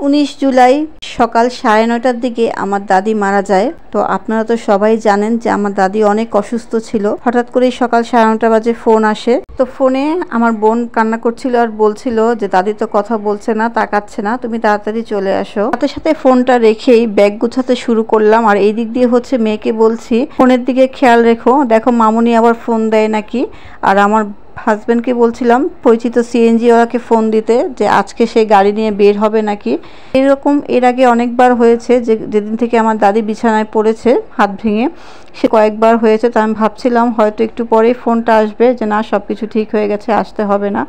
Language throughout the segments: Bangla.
19 জুলাই সকাল 9:30টার দিকে আমার দাদি মারা যায়। তো আপনারা তো সবাই জানেন যে আমার দাদি অনেক অসুস্থ ছিল। হঠাৎ করেই সকাল 9:30 বাজে ফোন আসে। তো ফোনে আমার বোন কান্না করছিল আর বলছিল যে দাদি তো কথা বলছে না, তাকাচ্ছে না, তুমি তাড়াতাড়ি চলে আসো। সাথে সাথে ফোনটা রেখেই ব্যাগ গুছাতে শুরু করলাম। আর এই দিক দিয়ে হচ্ছে মেয়েকে বলছি ফোনের দিকে খেয়াল রেখো, দেখো মামুনি আবার ফোন দেয় নাকি। আর আমার হাজব্যান্ডকে বলছিলাম পরিচিত সিএনজি ওয়ালাকে ফোন দিতে যে আজকে সে গাড়ি নিয়ে বের হবে নাকি। এরকম এর আগে অনেকবার হয়েছে যে যেদিন থেকে আমার দাদি বিছানায় পড়েছে হাত ভেঙে, সে কয়েকবার হয়েছে। তো আমি ভাবছিলাম হয়তো একটু পরেই ফোনটা আসবে যে না সব কিছু ঠিক হয়ে গেছে, আসতে হবে না।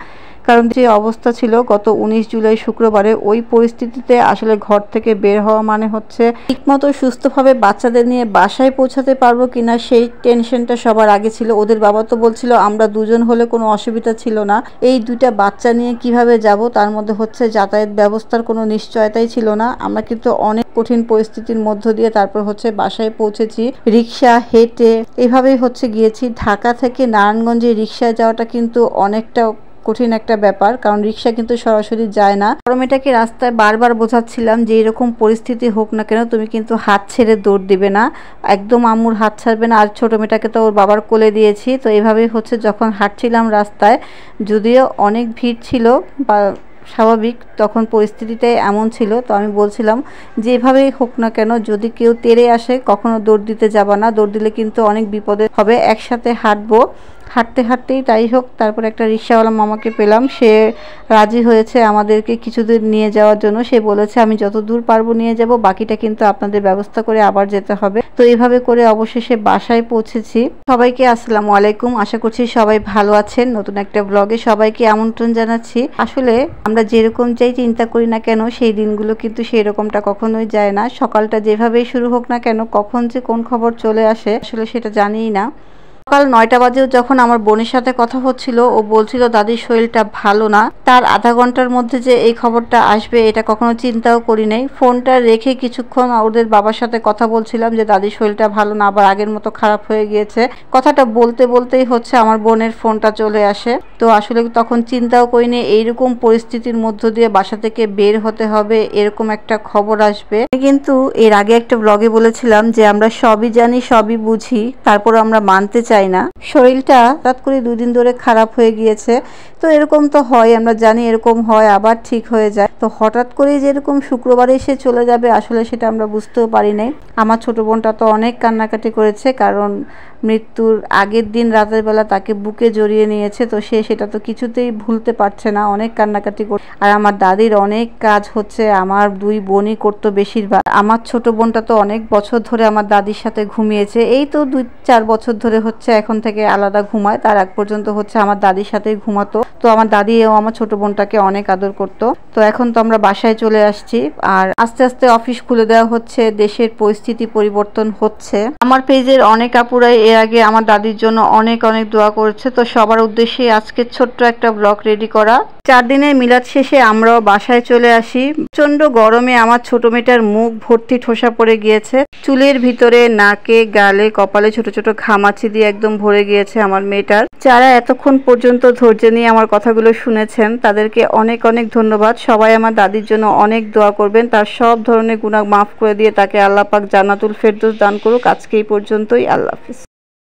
কারণ যে অবস্থা ছিল গত 19 জুলাই শুক্রবারে, ওই পরিস্থিতিতে আসলে ঘর থেকে বের হওয়া মানে হচ্ছে ঠিকমতো সুস্থভাবে বাচ্চাদের নিয়ে বাসায় পৌঁছাতে পারবো কিনা সেই টেনশনটা সবার আগে ছিল। ওদের বাবা তো বলছিল আমরা দুজন হলে কোনো অসুবিধা ছিল না, এই দুইটা বাচ্চা নিয়ে কিভাবে যাব, তার মধ্যে হচ্ছে যাতায়াত ব্যবস্থার কোনো নিশ্চয়তাই ছিল না। আমরা কিন্তু অনেক কঠিন পরিস্থিতির মধ্য দিয়ে তারপর হচ্ছে বাসায় পৌঁছেছি, রিক্সা হেঁটে এভাবেই হচ্ছে গিয়েছি। ঢাকা থেকে নারায়ণগঞ্জে রিক্সায় যাওয়াটা কিন্তু অনেকটা কঠিন একটা ব্যাপার, কারণ রিক্সা কিন্তু সরাসরি যায় না। বড় মেয়েটাকে রাস্তায় বারবার বোঝাচ্ছিলাম যে এরকম পরিস্থিতি হোক না কেন তুমি কিন্তু হাত ছেড়ে দৌড় দিবে না, একদম আম্মুর হাত ছাড়বে না। আর ছোট মেয়েটাকে তো ওর বাবার কোলে দিয়েছি। তো এভাবেই হচ্ছে যখন হাঁটছিলাম রাস্তায়, যদিও অনেক ভিড় ছিল বা স্বাভাবিক, তখন পরিস্থিতিটা এমন ছিল। তো আমি বলছিলাম যে এভাবেই হোক না কেন যদি কেউ তেড়ে আসে কখনো দৌড় দিতে যাবা না, দৌড় দিলে কিন্তু অনেক বিপদে হবে। একসাথে হাঁটবো। হাঁটতে হাঁটতেই তাই হোক তারপর একটা রিক্সাওয়ালা মামাকে পেলাম, সে রাজি হয়েছে আমাদেরকে কিছুদূর নিয়ে যাওয়ার জন্য। সে বলেছে আমি যত দূর পারবো নিয়ে যাব, বাকিটা কিন্তু আপনাদের ব্যবস্থা করে আবার যেতে হবে। তো এইভাবে করে অবশেষে বাসায় পৌঁছেছি। সবাইকে আসসালামু আলাইকুম, আশা করছি সবাই ভালো আছেন। নতুন একটা ব্লগে সবাইকে আমন্ত্রণ জানাচ্ছি। আসলে আমরা যেরকম চাই চিন্তা করি না কেন সেই দিনগুলো কিন্তু সেই রকমটা কখনোই যায় না। সকালটা যেভাবেই শুরু হোক না কেন কখন যে কোন খবর চলে আসে আসলে সেটা জানিই না। সকাল 9টা বাজেও যখন আমার বোনের সাথে কথা হচ্ছিল, ও বলছিল দাদির শরীরটা ভালো না, তার আধা ঘন্টার মধ্যে যে এই খবরটা আসবে এটা কখনো চিন্তাও করি নাই। ফোনটা রেখে কিছুক্ষণ ওদের বাবার সাথে কথা বলছিলাম যে দাদির শরীরটা ভালো না, আবার আগের মতো খারাপ হয়ে গিয়েছে। কথাটা বলতে বলতেই হচ্ছে আমার বোনের ফোনটা চলে আসে। তো আসলে তখন চিন্তাও করিনি এইরকম পরিস্থিতির মধ্য দিয়ে বাসা থেকে বের হতে হবে, এরকম একটা খবর আসবে। কিন্তু এর আগে একটা ব্লগে বলেছিলাম যে আমরা সবই জানি সবই বুঝি, তারপর আমরা মানতে চাই না। শরীরটা হঠাৎ করে 2 দিন ধরে খারাপ হয়ে গিয়েছে। তো এরকম তো হয়, আমরা জানি এরকম হয়, আবার ঠিক হয়ে যায়। তো হঠাৎ করেই যেরকম শুক্রবারে সে চলে যাবে আসলে সেটা আমরা বুঝতেও পারি নাই। আমার ছোট বোনটা তো অনেক কান্নাকাটি করেছে, কারণ মৃত্যুর আগের দিন রাতের বেলা তাকে বুকে জড়িয়ে নিয়েছে। তো সে সেটা তো কিছুতেই ভুলতে পারছে না, অনেক কান্নাকাটি করে। আর আমার দাদির অনেক কাজ হচ্ছে আমার 2 বোনই করতো বেশিরভাগ। আমার ছোট বোনটা তো অনেক বছর ধরে আমার দাদির সাথে ঘুমিয়েছে, এই তো 2-4 বছর ধরে হচ্ছে এখন থেকে আলাদা ঘুমায়। তার আগ পর্যন্ত হচ্ছে আমার দাদির সাথেই ঘুমাতো। তো আমার দাদিও আমার ছোট বোনটাকে অনেক আদর করতো। তো এখন তো আমরা বাসায় চলে আসছি আর আস্তে আস্তে অফিস খুলে দেওয়া হচ্ছে, দেশের পরিস্থিতি পরিবর্তন হচ্ছে। আমার পেজের অনেক আপুরাই এর আগে আমার দাদির জন্য অনেক অনেক দোয়া করেছে। তো সবার উদ্দেশ্যে আজকে ছোট্ট একটা ব্লগ রেডি করা। 4 দিনের মিলাদ শেষে আমরাও বাসায় চলে আসি। প্রচন্ড গরমে আমার ছোট মেয়েটার মুখ ভর্তি ঠোসা পড়ে গিয়েছে, চুলের ভিতরে, নাকে, গালে, কপালে ছোট ছোট ঘামাচি দিয়ে একদম ভরে গিয়েছে আমার মেয়েটার। যারা এতক্ষণ পর্যন্ত ধৈর্য নিয়ে আমার কথাগুলো শুনেছেন তাদেরকে অনেক অনেক ধন্যবাদ। সবাই আমার দাদির জন্য অনেক দোয়া করবেন, তার সব ধরনের গুনাহ মাফ করে দিয়ে তাকে আল্লাহ পাক জান্নাতুল ফেরদৌস দান করুক। আজকে এই পর্যন্তই, আল্লাহ হাফেজ।